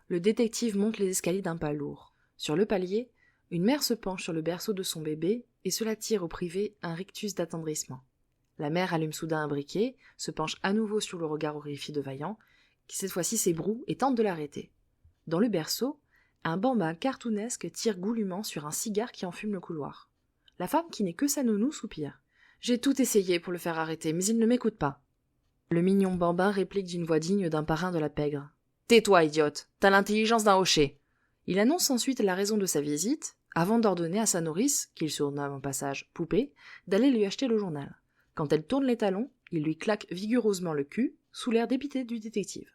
le détective monte les escaliers d'un pas lourd. Sur le palier, une mère se penche sur le berceau de son bébé et cela tire au privé un rictus d'attendrissement. La mère allume soudain un briquet, se penche à nouveau sur le regard horrifié de Vaillant, qui cette fois-ci s'ébroue et tente de l'arrêter. Dans le berceau, un bambin cartoonesque tire goulûment sur un cigare qui enfume le couloir. La femme, qui n'est que sa nounou, soupire. « J'ai tout essayé pour le faire arrêter, mais il ne m'écoute pas. » Le mignon bambin réplique d'une voix digne d'un parrain de la pègre. « Tais-toi, idiote, t'as l'intelligence d'un hocher !» Il annonce ensuite la raison de sa visite, avant d'ordonner à sa nourrice, qu'il surnomme au passage Poupée, d'aller lui acheter le journal. Quand elle tourne les talons, il lui claque vigoureusement le cul, sous l'air dépité du détective.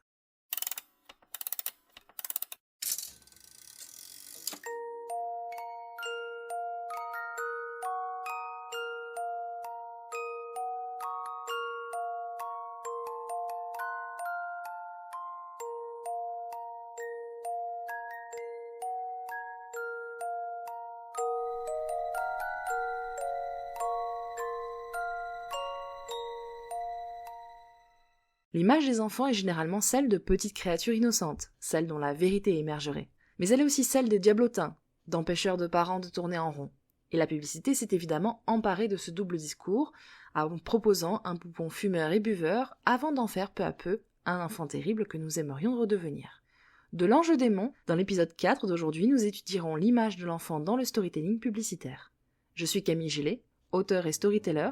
L'image des enfants est généralement celle de petites créatures innocentes, celle dont la vérité émergerait. Mais elle est aussi celle des diablotins, d'empêcheurs de parents de tourner en rond. Et la publicité s'est évidemment emparée de ce double discours, en proposant un poupon fumeur et buveur, avant d'en faire peu à peu un enfant terrible que nous aimerions redevenir. De l'Ange démon, dans l'épisode 4 d'aujourd'hui, nous étudierons l'image de l'enfant dans le storytelling publicitaire. Je suis Camille Gillet, auteur et storyteller,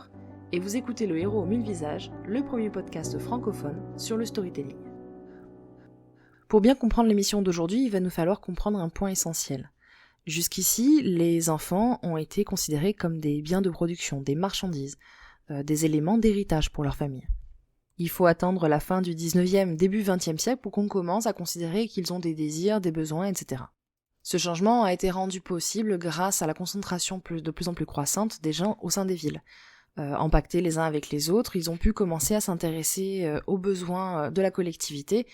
et vous écoutez Le Héros aux 1000 visages, le premier podcast francophone sur le storytelling. Pour bien comprendre l'émission d'aujourd'hui, il va nous falloir comprendre un point essentiel. Jusqu'ici, les enfants ont été considérés comme des biens de production, des marchandises, des éléments d'héritage pour leur famille. Il faut attendre la fin du 19e, début 20e siècle pour qu'on commence à considérer qu'ils ont des désirs, des besoins, etc. Ce changement a été rendu possible grâce à la concentration de plus en plus croissante des gens au sein des villes. Empaquetés les uns avec les autres, ils ont pu commencer à s'intéresser aux besoins de la collectivité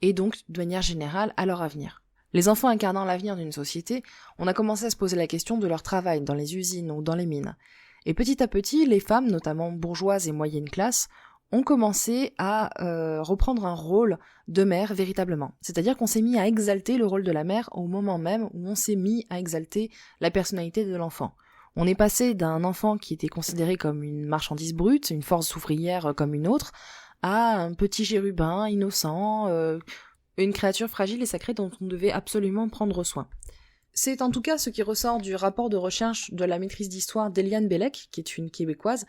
et donc, de manière générale, à leur avenir. Les enfants incarnant l'avenir d'une société, on a commencé à se poser la question de leur travail dans les usines ou dans les mines. Et petit à petit, les femmes, notamment bourgeoises et moyenne classe, ont commencé à reprendre un rôle de mère véritablement. C'est-à-dire qu'on s'est mis à exalter le rôle de la mère au moment même où on s'est mis à exalter la personnalité de l'enfant. On est passé d'un enfant qui était considéré comme une marchandise brute, une force ouvrière comme une autre, à un petit chérubin innocent, une créature fragile et sacrée dont on devait absolument prendre soin. C'est en tout cas ce qui ressort du rapport de recherche de la maîtrise d'histoire d'Eliane Bellec, qui est une Québécoise,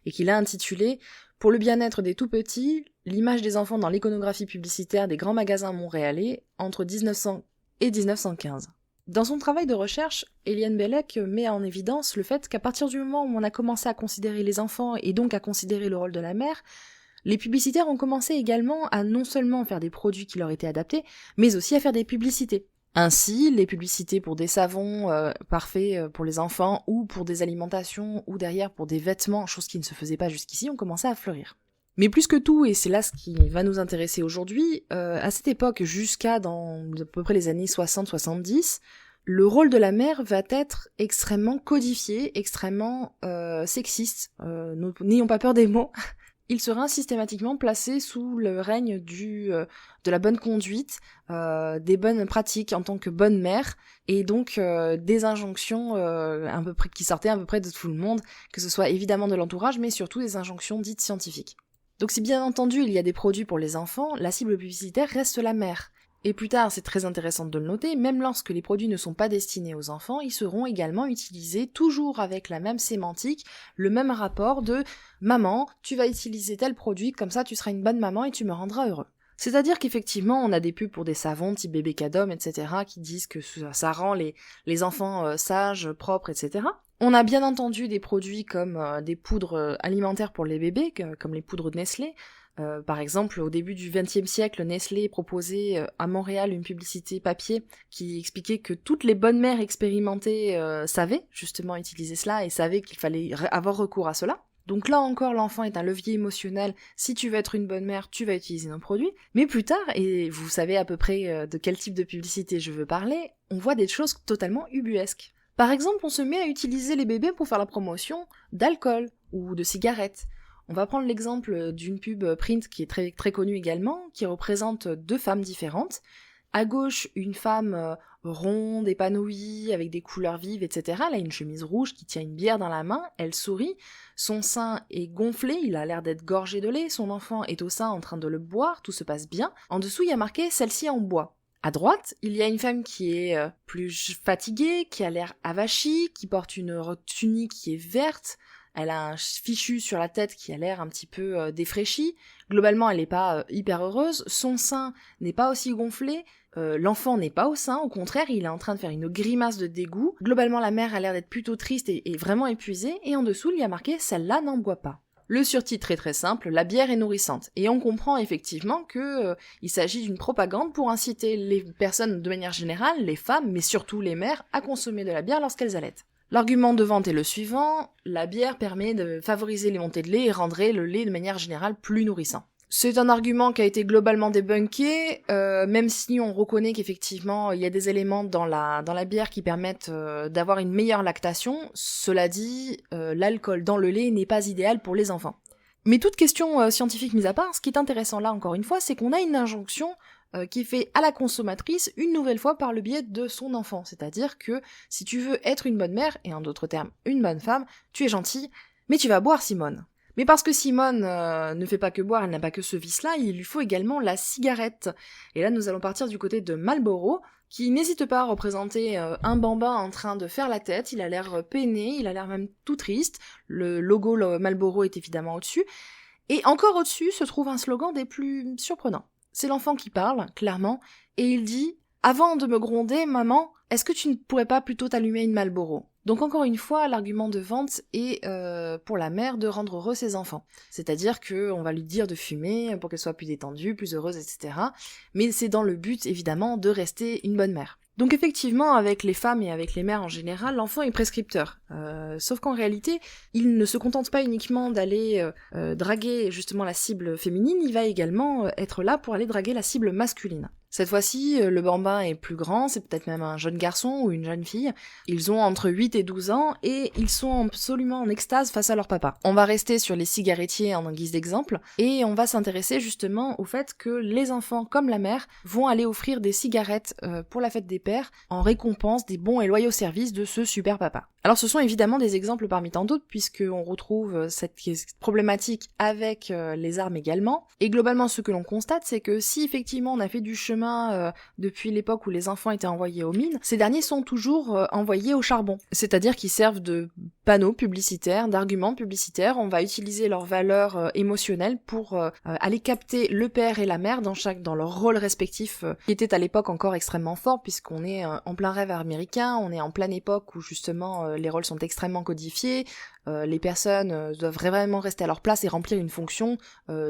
et qui l'a intitulé « Pour le bien-être des tout-petits, l'image des enfants dans l'iconographie publicitaire des grands magasins montréalais entre 1900 et 1915 ». Dans son travail de recherche, Eliane Bellec met en évidence le fait qu'à partir du moment où on a commencé à considérer les enfants et donc à considérer le rôle de la mère, les publicitaires ont commencé également à non seulement faire des produits qui leur étaient adaptés, mais aussi à faire des publicités. Ainsi, les publicités pour des savons parfaits pour les enfants ou pour des alimentations ou derrière pour des vêtements, chose qui ne se faisait pas jusqu'ici, ont commencé à fleurir. Mais plus que tout, et c'est là ce qui va nous intéresser aujourd'hui, à cette époque, jusqu'à dans à peu près les années 60-70, le rôle de la mère va être extrêmement codifié, extrêmement sexiste, n'ayons pas peur des mots. Il sera systématiquement placé sous le règne de la bonne conduite, des bonnes pratiques en tant que bonne mère, et donc des injonctions à peu près, qui sortaient à peu près de tout le monde, que ce soit évidemment de l'entourage, mais surtout des injonctions dites scientifiques. Donc si bien entendu il y a des produits pour les enfants, la cible publicitaire reste la mère. Et plus tard, c'est très intéressant de le noter, même lorsque les produits ne sont pas destinés aux enfants, ils seront également utilisés toujours avec la même sémantique, le même rapport de « Maman, tu vas utiliser tel produit, comme ça tu seras une bonne maman et tu me rendras heureux ». C'est-à-dire qu'effectivement, on a des pubs pour des savons, type bébé Cadom, etc., qui disent que ça rend les enfants sages, propres, etc. On a bien entendu des produits comme des poudres alimentaires pour les bébés, comme les poudres de Nestlé. Par exemple, au début du XXe siècle, Nestlé proposait à Montréal une publicité papier qui expliquait que toutes les bonnes mères expérimentées savaient justement utiliser cela et savaient qu'il fallait avoir recours à cela. Donc là encore, l'enfant est un levier émotionnel. Si tu veux être une bonne mère, tu vas utiliser nos produits. Mais plus tard, et vous savez à peu près de quel type de publicité je veux parler, on voit des choses totalement ubuesques. Par exemple, on se met à utiliser les bébés pour faire la promotion d'alcool ou de cigarettes. On va prendre l'exemple d'une pub print qui est très, très connue également, qui représente deux femmes différentes, À gauche, une femme ronde, épanouie, avec des couleurs vives, etc. Elle a une chemise rouge qui tient une bière dans la main, elle sourit, son sein est gonflé, il a l'air d'être gorgé de lait, son enfant est au sein en train de le boire, tout se passe bien. En dessous, il y a marqué « celle-ci en bois ». À droite, il y a une femme qui est plus fatiguée, qui a l'air avachie, qui porte une tunique qui est verte, elle a un fichu sur la tête qui a l'air un petit peu défraîchi. Globalement, elle n'est pas hyper heureuse. Son sein n'est pas aussi gonflé. L'enfant n'est pas au sein. Au contraire, il est en train de faire une grimace de dégoût. Globalement, la mère a l'air d'être plutôt triste et vraiment épuisée. Et en dessous, il y a marqué « Celle-là n'en boit pas ». Le surtitre est très simple, la bière est nourrissante. Et on comprend effectivement que il s'agit d'une propagande pour inciter les personnes de manière générale, les femmes, mais surtout les mères, à consommer de la bière lorsqu'elles allaitent. L'argument de vente est le suivant, la bière permet de favoriser les montées de lait et rendrait le lait de manière générale plus nourrissant. C'est un argument qui a été globalement débunké, même si on reconnaît qu'effectivement il y a des éléments dans la bière qui permettent d'avoir une meilleure lactation. Cela dit, l'alcool dans le lait n'est pas idéal pour les enfants. Mais toute question scientifique mise à part, ce qui est intéressant là encore une fois, c'est qu'on a une injonction qui est faite à la consommatrice une nouvelle fois par le biais de son enfant. C'est-à-dire que si tu veux être une bonne mère, et en d'autres termes une bonne femme, tu es gentille, mais tu vas boire Simone. Mais parce que Simone ne fait pas que boire, elle n'a pas que ce vice-là, il lui faut également la cigarette. Et là, nous allons partir du côté de Marlboro, qui n'hésite pas à représenter un bambin en train de faire la tête, il a l'air peiné, il a l'air même tout triste, le logo Marlboro est évidemment au-dessus, et encore au-dessus se trouve un slogan des plus surprenants. C'est l'enfant qui parle, clairement, et il dit « Avant de me gronder, maman, est-ce que tu ne pourrais pas plutôt t'allumer une Marlboro ?» Donc encore une fois, l'argument de vente est pour la mère de rendre heureux ses enfants. C'est-à-dire qu'on va lui dire de fumer pour qu'elle soit plus détendue, plus heureuse, etc. Mais c'est dans le but, évidemment, de rester une bonne mère. Donc effectivement, avec les femmes et avec les mères en général, l'enfant est prescripteur. Sauf qu'en réalité, il ne se contente pas uniquement d'aller draguer justement la cible féminine, il va également être là pour aller draguer la cible masculine. Cette fois-ci, le bambin est plus grand, c'est peut-être même un jeune garçon ou une jeune fille. Ils ont entre 8 et 12 ans et ils sont absolument en extase face à leur papa. On va rester sur les cigarettiers en guise d'exemple et on va s'intéresser justement au fait que les enfants comme la mère vont aller offrir des cigarettes pour la fête des pères en récompense des bons et loyaux services de ce super papa. Alors ce sont évidemment des exemples parmi tant d'autres puisqu'on retrouve cette problématique avec les armes également. Et globalement ce que l'on constate c'est que si effectivement on a fait du chemin depuis l'époque où les enfants étaient envoyés aux mines, ces derniers sont toujours envoyés au charbon. C'est-à-dire qu'ils servent de panneaux publicitaires, d'arguments publicitaires, on va utiliser leur valeur émotionnelle pour aller capter le père et la mère dans leur rôle respectif qui était à l'époque encore extrêmement fort puisqu'on est en plein rêve américain, on est en pleine époque où justement les rôles sont extrêmement codifiés, les personnes doivent vraiment rester à leur place et remplir une fonction,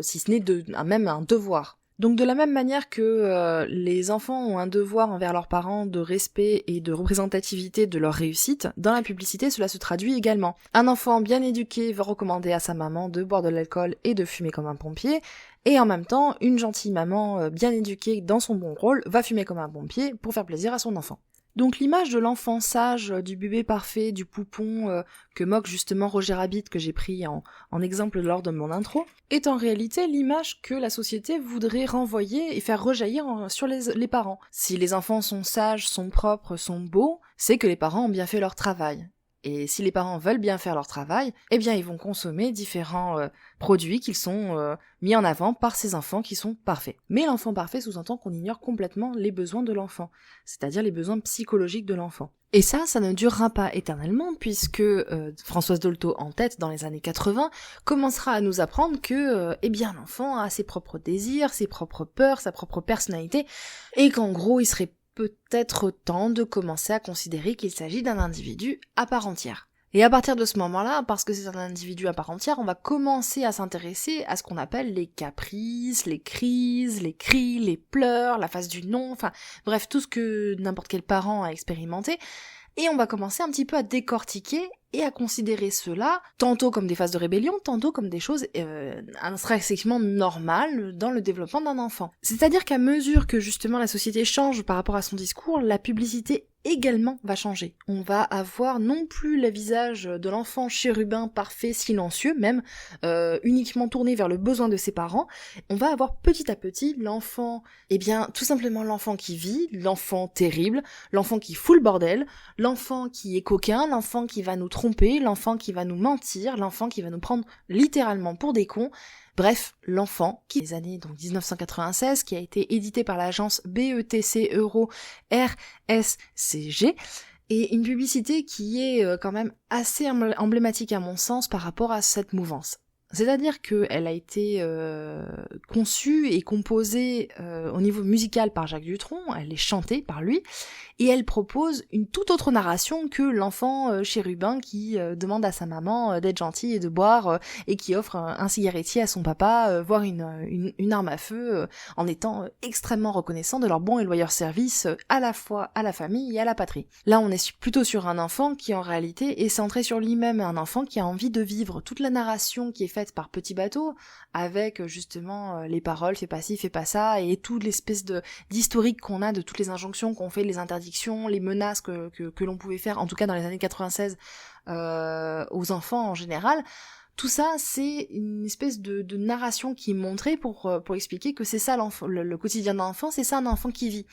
si ce n'est même un devoir. Donc de la même manière que les enfants ont un devoir envers leurs parents de respect et de représentativité de leur réussite, dans la publicité cela se traduit également. Un enfant bien éduqué va recommander à sa maman de boire de l'alcool et de fumer comme un pompier, et en même temps, une gentille maman bien éduquée dans son bon rôle va fumer comme un pompier pour faire plaisir à son enfant. Donc l'image de l'enfant sage, du bébé parfait, du poupon que moque justement Roger Rabbit que j'ai pris en exemple lors de mon intro, est en réalité l'image que la société voudrait renvoyer et faire rejaillir sur les parents. Si les enfants sont sages, sont propres, sont beaux, c'est que les parents ont bien fait leur travail. Et si les parents veulent bien faire leur travail, eh bien ils vont consommer différents produits qui sont mis en avant par ces enfants qui sont parfaits. Mais l'enfant parfait sous-entend qu'on ignore complètement les besoins de l'enfant, c'est-à-dire les besoins psychologiques de l'enfant. Et ça ne durera pas éternellement puisque Françoise Dolto en tête dans les années 80 commencera à nous apprendre que eh bien l'enfant a ses propres désirs, ses propres peurs, sa propre personnalité, et qu'en gros il serait peut-être temps de commencer à considérer qu'il s'agit d'un individu à part entière. Et à partir de ce moment-là, parce que c'est un individu à part entière, on va commencer à s'intéresser à ce qu'on appelle les caprices, les crises, les cris, les pleurs, la phase du non, enfin bref, tout ce que n'importe quel parent a expérimenté. Et on va commencer un petit peu à décortiquer et à considérer cela tantôt comme des phases de rébellion, tantôt comme des choses intrinsèquement normales dans le développement d'un enfant. C'est-à-dire qu'à mesure que justement la société change par rapport à son discours, la publicité également va changer. On va avoir non plus le visage de l'enfant chérubin parfait, silencieux même, uniquement tourné vers le besoin de ses parents. On va avoir petit à petit l'enfant, tout simplement l'enfant qui vit, l'enfant terrible, l'enfant qui fout le bordel, l'enfant qui est coquin, l'enfant qui va nous tromper, l'enfant qui va nous mentir, l'enfant qui va nous prendre littéralement pour des cons. Bref, l'enfant, qui les années 1996, qui a été édité par l'agence BETC Euro RSCG, et une publicité qui est quand même assez emblématique à mon sens par rapport à cette mouvance. C'est-à-dire qu'elle a été conçue et composée au niveau musical par Jacques Dutronc, elle est chantée par lui, et elle propose une toute autre narration que l'enfant chérubin qui demande à sa maman d'être gentil et de boire, et qui offre un cigarettier à son papa, voire une arme à feu, en étant extrêmement reconnaissant de leur bon et loyal service à la fois à la famille et à la patrie. Là, on est plutôt sur un enfant qui en réalité est centré sur lui-même, un enfant qui a envie de vivre. Toute la narration qui est faite par Petit Bateau, avec justement les paroles, fais pas ci, fais pas ça, et toute l'espèce d'historique qu'on a de toutes les injonctions qu'on fait, les interdictions, les menaces que l'on pouvait faire, en tout cas dans les années 96, aux enfants en général. Tout ça, c'est une espèce de narration qui est montrée pour expliquer que c'est ça le quotidien d'un enfant, c'est ça un enfant qui vit.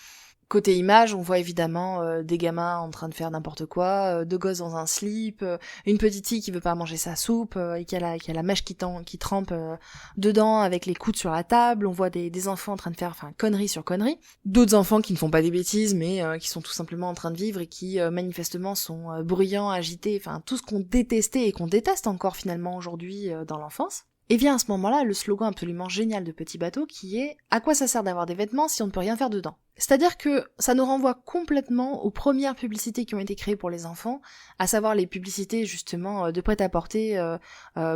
Côté image, on voit évidemment des gamins en train de faire n'importe quoi, deux gosses dans un slip, une petite fille qui veut pas manger sa soupe et qui a la mèche qui trempe dedans avec les coudes sur la table. On voit des enfants en train de faire conneries sur conneries. D'autres enfants qui ne font pas des bêtises mais qui sont tout simplement en train de vivre et qui manifestement sont bruyants, agités, tout ce qu'on détestait et qu'on déteste encore finalement aujourd'hui dans l'enfance. Et vient à ce moment-là le slogan absolument génial de Petit Bateau qui est « À quoi ça sert d'avoir des vêtements si on ne peut rien faire dedans ?» C'est-à-dire que ça nous renvoie complètement aux premières publicités qui ont été créées pour les enfants, à savoir les publicités justement de prêt-à-porter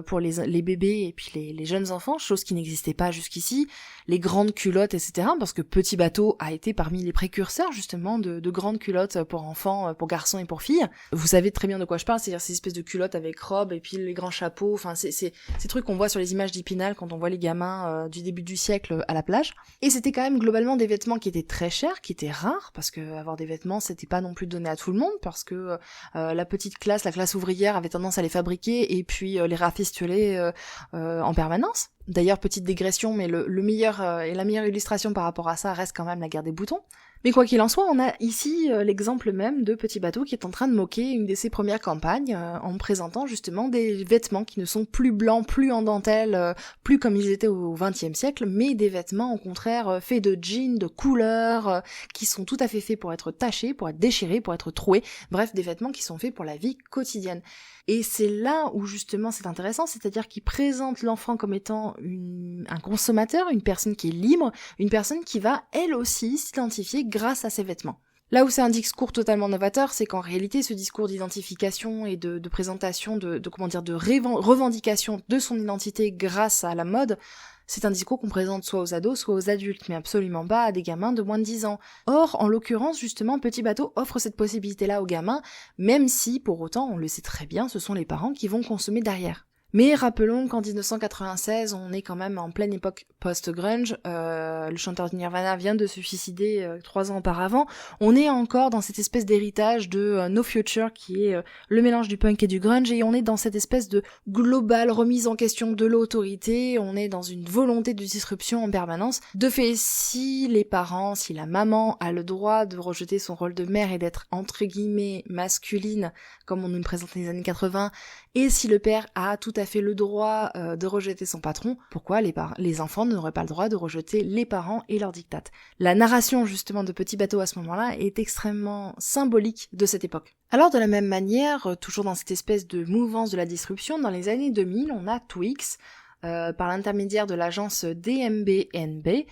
pour les bébés et puis les jeunes enfants, chose qui n'existait pas jusqu'ici, les grandes culottes, etc. Parce que Petit Bateau a été parmi les précurseurs justement de grandes culottes pour enfants, pour garçons et pour filles. Vous savez très bien de quoi je parle, c'est-à-dire ces espèces de culottes avec robe et puis les grands chapeaux, c'est ces trucs qu'on voit sur les images d'Épinal quand on voit les gamins du début du siècle à la plage. Et c'était quand même globalement des vêtements qui étaient très chers, qui étaient rares, parce que avoir des vêtements c'était pas non plus donné à tout le monde, parce que la petite classe, la classe ouvrière avait tendance à les fabriquer et puis les rafistoler en permanence. D'ailleurs, petite digression, mais le meilleur et la meilleure illustration par rapport à ça reste quand même la guerre des boutons. Mais quoi qu'il en soit, on a ici l'exemple même de Petit Bateau qui est en train de moquer une de ses premières campagnes en présentant justement des vêtements qui ne sont plus blancs, plus en dentelle, plus comme ils étaient au XXe siècle, mais des vêtements au contraire faits de jeans, de couleurs, qui sont tout à fait faits pour être tachés, pour être déchirés, pour être troués, bref, des vêtements qui sont faits pour la vie quotidienne. Et c'est là où justement c'est intéressant, c'est-à-dire qu'il présente l'enfant comme étant un consommateur, une personne qui est libre, une personne qui va elle aussi s'identifier grâce à ses vêtements. Là où c'est un discours totalement novateur, c'est qu'en réalité ce discours d'identification et de présentation, de revendication de son identité grâce à la mode, c'est un discours qu'on présente soit aux ados, soit aux adultes, mais absolument pas à des gamins de moins de 10 ans. Or, en l'occurrence, justement, Petit Bateau offre cette possibilité-là aux gamins, même si, pour autant, on le sait très bien, ce sont les parents qui vont consommer derrière. Mais rappelons qu'en 1996, on est quand même en pleine époque post-grunge, le chanteur de Nirvana vient de se suicider 3 ans auparavant, on est encore dans cette espèce d'héritage de No Future qui est le mélange du punk et du grunge, et on est dans cette espèce de globale remise en question de l'autorité, on est dans une volonté de disruption en permanence. De fait, si les parents, si la maman a le droit de rejeter son rôle de mère et d'être entre guillemets masculine, comme on nous le présente dans les années 80, et si le père a tout à fait le droit de rejeter son patron, pourquoi les enfants n'auraient pas le droit de rejeter les parents et leurs dictates? La narration justement de Petit Bateau à ce moment-là est extrêmement symbolique de cette époque. Alors de la même manière, toujours dans cette espèce de mouvance de la disruption, dans les années 2000, on a Twix, par l'intermédiaire de l'agence DMBNB,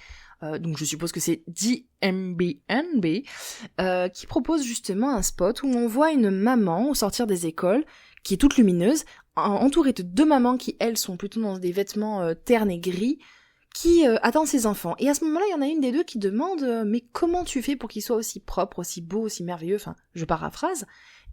donc je suppose que c'est DMBNB, qui propose justement un spot où on voit une maman au sortir des écoles, qui est toute lumineuse, entourée de 2 mamans qui, elles, sont plutôt dans des vêtements ternes et gris, qui attendent ses enfants. Et à ce moment-là, il y en a une des deux qui demande « Mais comment tu fais pour qu'ils soient aussi propres, aussi beaux, aussi merveilleux ?» je paraphrase.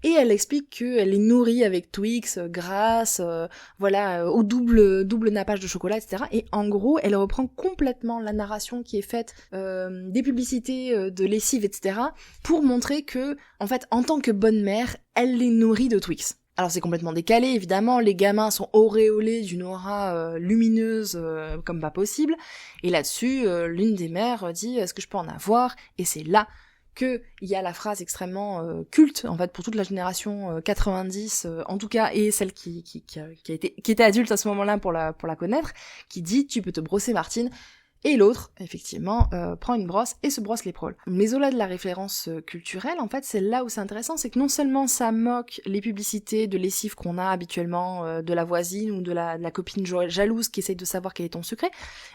Et elle explique qu'elle est nourrie avec Twix, grâce, au double nappage de chocolat, etc. Et en gros, elle reprend complètement la narration qui est faite des publicités de lessive, etc. pour montrer que, en fait, en tant que bonne mère, elle les nourrit de Twix. Alors c'est complètement décalé, évidemment, les gamins sont auréolés d'une aura lumineuse comme pas possible, et là-dessus, l'une des mères dit « Est-ce que je peux en avoir ?» Et c'est là qu'il y a la phrase extrêmement culte, en fait, pour toute la génération 90, en tout cas, et celle qui était adulte à ce moment-là pour la connaître, qui dit « Tu peux te brosser, Martine ». Et l'autre, effectivement, prend une brosse et se brosse l'épaule. Mais au-delà de la référence culturelle, en fait, c'est là où c'est intéressant, c'est que non seulement ça moque les publicités de lessive qu'on a habituellement de la voisine ou de la copine jalouse qui essaye de savoir quel est ton secret,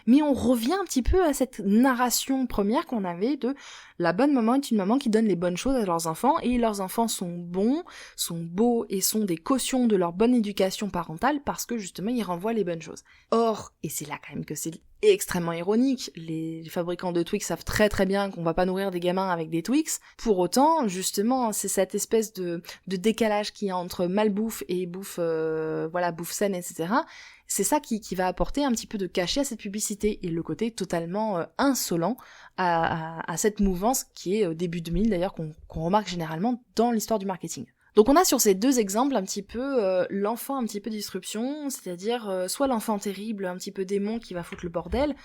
mais on revient un petit peu à cette narration première qu'on avait de la bonne maman est une maman qui donne les bonnes choses à leurs enfants, et leurs enfants sont bons, sont beaux et sont des cautions de leur bonne éducation parentale parce que justement ils renvoient les bonnes choses. Or, et c'est là quand même que c'est extrêmement ironique, les fabricants de Twix savent très très bien qu'on va pas nourrir des gamins avec des Twix, pour autant, justement, c'est cette espèce de décalage qu'il y a entre malbouffe et bouffe saine, etc., c'est ça qui va apporter un petit peu de cachet à cette publicité, et le côté totalement insolent à cette mouvance qui est début 2000 d'ailleurs, qu'on remarque généralement dans l'histoire du marketing. Donc on a sur ces deux exemples un petit peu l'enfant un petit peu disruption, c'est-à-dire soit l'enfant terrible, un petit peu démon qui va foutre le bordel.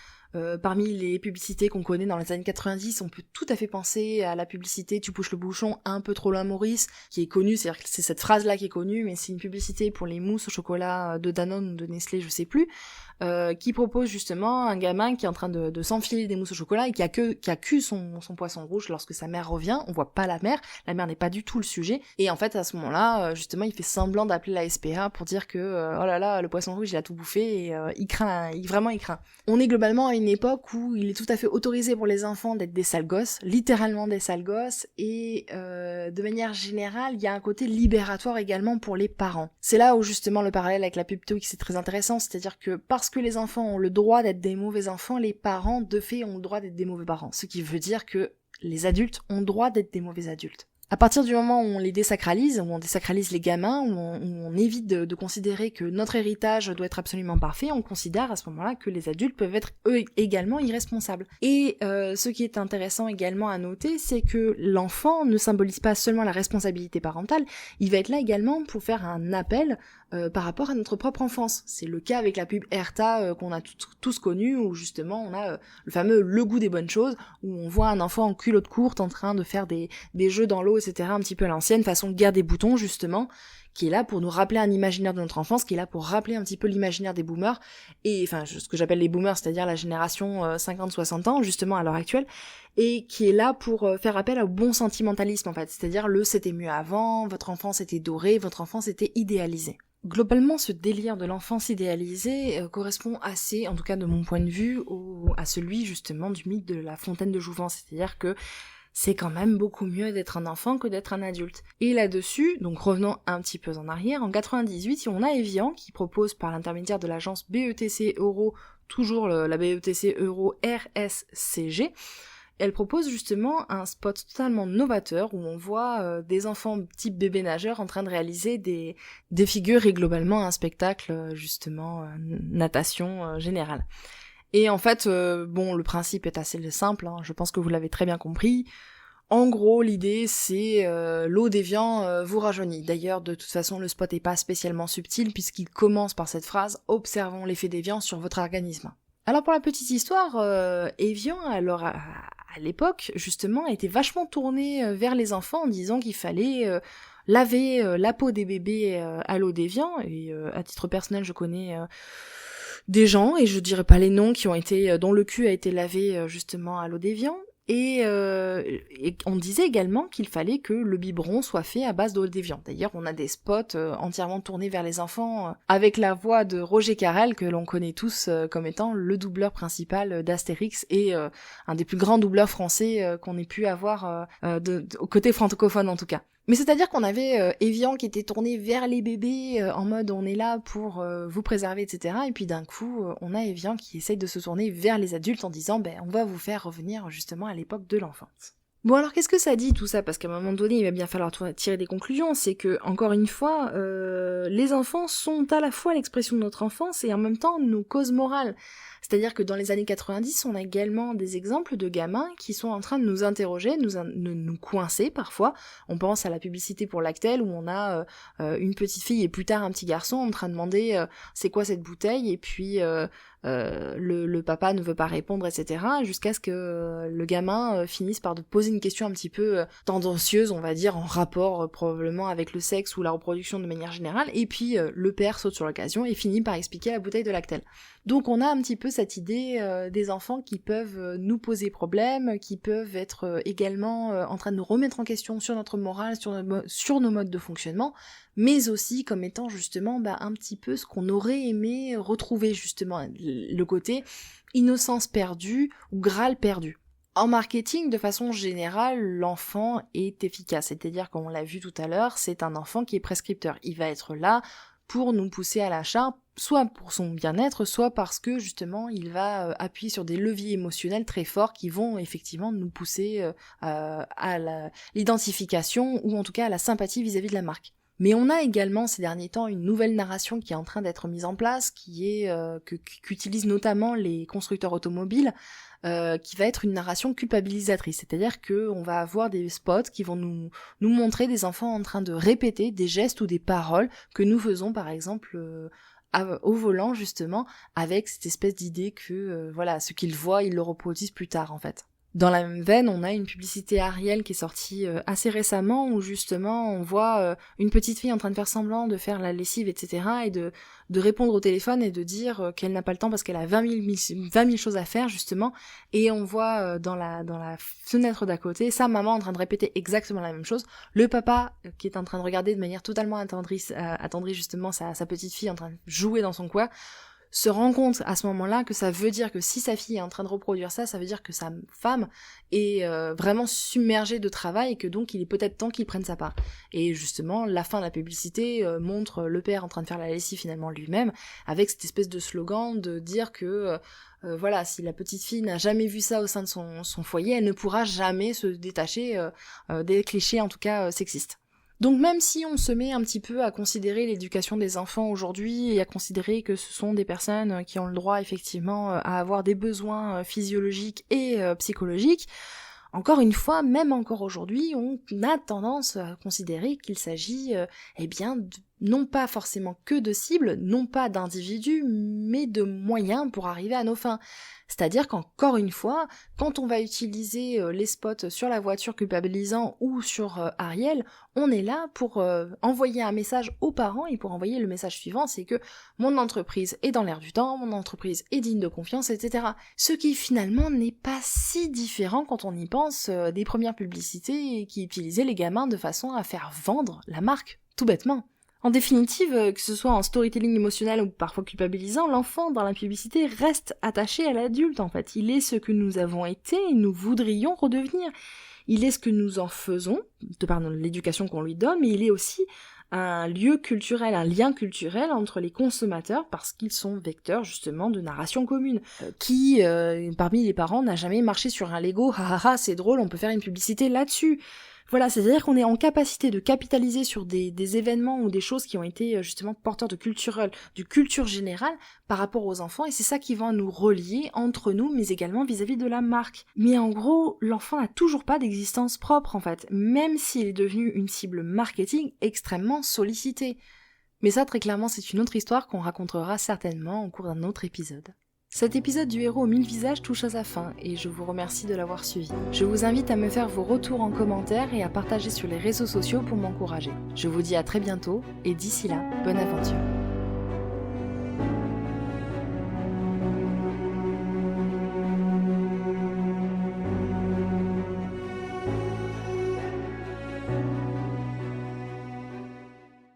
Parmi les publicités qu'on connaît dans les années 90, on peut tout à fait penser à la publicité Tu bouches le bouchon un peu trop loin Maurice, qui est connue, c'est-à-dire que c'est cette phrase-là qui est connue, mais c'est une publicité pour les mousses au chocolat de Danone ou de Nestlé, je sais plus, qui propose justement un gamin qui est en train de s'enfiler des mousses au chocolat et qui a cu son poisson rouge lorsque sa mère revient. On voit pas la mère n'est pas du tout le sujet, et en fait à ce moment-là, justement, il fait semblant d'appeler la SPA pour dire que oh là là, le poisson rouge il a tout bouffé, et il craint. On est globalement à une époque où il est tout à fait autorisé pour les enfants d'être des sales gosses, littéralement des sales gosses, et de manière générale, il y a un côté libératoire également pour les parents. C'est là où justement le parallèle avec la pub Twix c'est très intéressant, c'est-à-dire que parce que les enfants ont le droit d'être des mauvais enfants, les parents de fait ont le droit d'être des mauvais parents, ce qui veut dire que les adultes ont le droit d'être des mauvais adultes. À partir du moment où on les désacralise, où on désacralise les gamins, où on évite de considérer que notre héritage doit être absolument parfait, on considère à ce moment-là que les adultes peuvent être eux également irresponsables. Et ce qui est intéressant également à noter, c'est que l'enfant ne symbolise pas seulement la responsabilité parentale, il va être là également pour faire un appel par rapport à notre propre enfance. C'est le cas avec la pub Erta qu'on a tous connu, où justement on a le fameux le goût des bonnes choses, où on voit un enfant en culotte courte en train de faire des jeux dans l'eau, etc., un petit peu à l'ancienne, façon guerre des boutons justement, qui est là pour nous rappeler un imaginaire de notre enfance, qui est là pour rappeler un petit peu l'imaginaire des boomers, et enfin ce que j'appelle les boomers, c'est-à-dire la génération 50-60 ans, justement à l'heure actuelle, et qui est là pour faire appel au bon sentimentalisme en fait, c'est-à-dire le c'était mieux avant, votre enfance était dorée, votre enfance était idéalisée. Globalement, ce délire de l'enfance idéalisée correspond assez, en tout cas de mon point de vue, à celui justement du mythe de la fontaine de Jouvence, c'est-à-dire que c'est quand même beaucoup mieux d'être un enfant que d'être un adulte. Et là-dessus, donc revenons un petit peu en arrière, en 98, on a Evian qui propose par l'intermédiaire de l'agence BETC Euro, toujours la BETC Euro RSCG, elle propose justement un spot totalement novateur où on voit des enfants type bébé nageur en train de réaliser des figures et globalement un spectacle justement natation générale. Et en fait, le principe est assez simple, hein, je pense que vous l'avez très bien compris. En gros, l'idée, c'est l'eau d'Evian vous rajeunit. D'ailleurs, de toute façon, le spot n'est pas spécialement subtil puisqu'il commence par cette phrase « Observons l'effet d'Evian sur votre organisme ». Alors pour la petite histoire, Evian, alors à l'époque, justement, était vachement tourné vers les enfants en disant qu'il fallait laver la peau des bébés à l'eau d'Evian. Et à titre personnel, je connais des gens, et je dirais pas les noms, dont le cul a été lavé justement à l'eau d'Evian. Et on disait également qu'il fallait que le biberon soit fait à base d'eau d'Evian. D'ailleurs, on a des spots entièrement tournés vers les enfants avec la voix de Roger Carrel, que l'on connaît tous comme étant le doubleur principal d'Astérix et un des plus grands doubleurs français qu'on ait pu avoir au côté francophone en tout cas. Mais c'est-à-dire qu'on avait Evian qui était tourné vers les bébés en mode on est là pour vous préserver, etc. Et puis d'un coup, on a Evian qui essaye de se tourner vers les adultes en disant on va vous faire revenir justement à l'époque de l'enfance. Bon alors qu'est-ce que ça dit tout ça? Parce qu'à un moment donné, il va bien falloir tirer des conclusions. C'est que, encore une fois, les enfants sont à la fois l'expression de notre enfance et en même temps nos causes morales. C'est-à-dire que dans les années 90, on a également des exemples de gamins qui sont en train de nous interroger, nous coincer parfois. On pense à la publicité pour Lactel où on a une petite fille et plus tard un petit garçon en train de demander c'est quoi cette bouteille, et puis le papa ne veut pas répondre, etc. jusqu'à ce que le gamin finisse par poser une question un petit peu tendancieuse, on va dire, en rapport probablement avec le sexe ou la reproduction de manière générale, et puis le père saute sur l'occasion et finit par expliquer la bouteille de Lactel. Donc on a un petit peu cette idée des enfants qui peuvent nous poser problème, qui peuvent être également en train de nous remettre en question sur notre morale, sur nos modes de fonctionnement, mais aussi comme étant justement un petit peu ce qu'on aurait aimé retrouver, justement, le côté innocence perdue ou Graal perdu. En marketing, de façon générale, l'enfant est efficace, c'est-à-dire, comme on l'a vu tout à l'heure, c'est un enfant qui est prescripteur. Il va être là pour nous pousser à l'achat, soit pour son bien-être, soit parce que justement il va appuyer sur des leviers émotionnels très forts qui vont effectivement nous pousser à l'identification ou en tout cas à la sympathie vis-à-vis de la marque. Mais on a également ces derniers temps une nouvelle narration qui est en train d'être mise en place, qu'utilisent notamment les constructeurs automobiles, qui va être une narration culpabilisatrice, c'est-à-dire que on va avoir des spots qui vont nous montrer des enfants en train de répéter des gestes ou des paroles que nous faisons par exemple au volant, justement, avec cette espèce d'idée que ce qu'ils voient, ils le reproduisent plus tard en fait. Dans la même veine, on a une publicité Ariel qui est sortie assez récemment où justement on voit une petite fille en train de faire semblant de faire la lessive, etc. et de répondre au téléphone et de dire qu'elle n'a pas le temps parce qu'elle a 20 000 choses à faire justement, et on voit dans la fenêtre d'à côté sa maman en train de répéter exactement la même chose, le papa qui est en train de regarder de manière totalement attendrie justement sa petite fille en train de jouer dans son coin, se rend compte à ce moment-là que ça veut dire que si sa fille est en train de reproduire ça, ça veut dire que sa femme est vraiment submergée de travail et que donc il est peut-être temps qu'il prenne sa part. Et justement, la fin de la publicité montre le père en train de faire la lessive finalement lui-même, avec cette espèce de slogan de dire que si la petite fille n'a jamais vu ça au sein de son foyer, elle ne pourra jamais se détacher des clichés en tout cas sexistes. Donc même si on se met un petit peu à considérer l'éducation des enfants aujourd'hui et à considérer que ce sont des personnes qui ont le droit effectivement à avoir des besoins physiologiques et psychologiques, encore une fois, même encore aujourd'hui, on a tendance à considérer qu'il s'agit non pas forcément que de cibles, non pas d'individus, mais de moyens pour arriver à nos fins. C'est-à-dire qu'encore une fois, quand on va utiliser les spots sur la voiture culpabilisant ou sur Ariel, on est là pour envoyer un message aux parents et pour envoyer le message suivant, c'est que mon entreprise est dans l'air du temps, mon entreprise est digne de confiance, etc. Ce qui finalement n'est pas si différent quand on y pense des premières publicités qui utilisaient les gamins de façon à faire vendre la marque, tout bêtement. En définitive, que ce soit en storytelling émotionnel ou parfois culpabilisant, l'enfant dans la publicité reste attaché à l'adulte en fait. Il est ce que nous avons été et nous voudrions redevenir. Il est ce que nous en faisons, de par l'éducation qu'on lui donne, mais il est aussi un lieu culturel, un lien culturel entre les consommateurs parce qu'ils sont vecteurs justement de narration commune. Qui, parmi les parents, n'a jamais marché sur un Lego, c'est drôle, on peut faire une publicité là-dessus. Voilà, c'est-à-dire qu'on est en capacité de capitaliser sur des événements ou des choses qui ont été justement porteurs de culture générale par rapport aux enfants, et c'est ça qui va nous relier entre nous, mais également vis-à-vis de la marque. Mais en gros, l'enfant n'a toujours pas d'existence propre en fait, même s'il est devenu une cible marketing extrêmement sollicitée. Mais ça, très clairement, c'est une autre histoire qu'on racontera certainement au cours d'un autre épisode. Cet épisode du héros aux 1000 visages touche à sa fin et je vous remercie de l'avoir suivi. Je vous invite à me faire vos retours en commentaire et à partager sur les réseaux sociaux pour m'encourager. Je vous dis à très bientôt et d'ici là, bonne aventure.